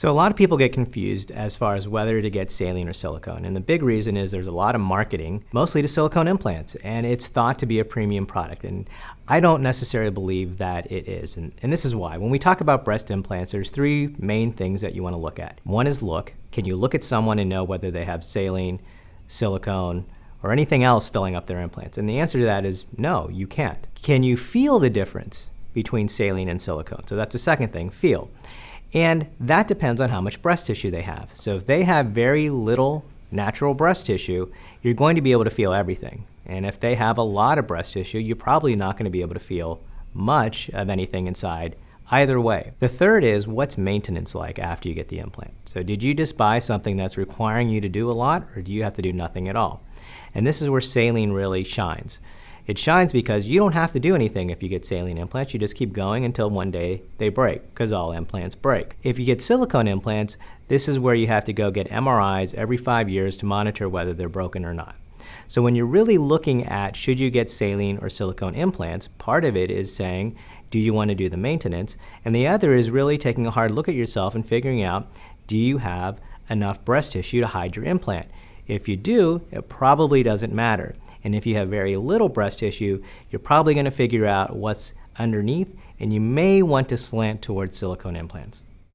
So a lot of people get confused as far as whether to get saline or silicone. And the big reason is there's a lot of marketing, mostly to silicone implants, and it's thought to be a premium product. And I don't necessarily believe that it is. And this is why. When we talk about breast implants, there's three main things that you want to look at. One is look. Can you look at someone and know whether they have saline, silicone, or anything else filling up their implants? And the answer to that is no, you can't. Can you feel the difference between saline and silicone? So that's the second thing, feel. And that depends on how much breast tissue they have. So if they have very little natural breast tissue, you're going to be able to feel everything. And if they have a lot of breast tissue, you're probably not going to be able to feel much of anything inside either way. The third is, what's maintenance like after you get the implant? So did you just buy something that's requiring you to do a lot, or do you have to do nothing at all? And this is where saline really shines. It shines because you don't have to do anything if you get saline implants. You just keep going until one day they break, because all implants break. If you get silicone implants, this is where you have to go get MRIs every 5 years to monitor whether they're broken or not. So when you're really looking at should you get saline or silicone implants, part of it is saying, do you want to do the maintenance? And the other is really taking a hard look at yourself and figuring out, do you have enough breast tissue to hide your implant? If you do, it probably doesn't matter. And if you have very little breast tissue, you're probably going to figure out what's underneath, and you may want to slant towards silicone implants.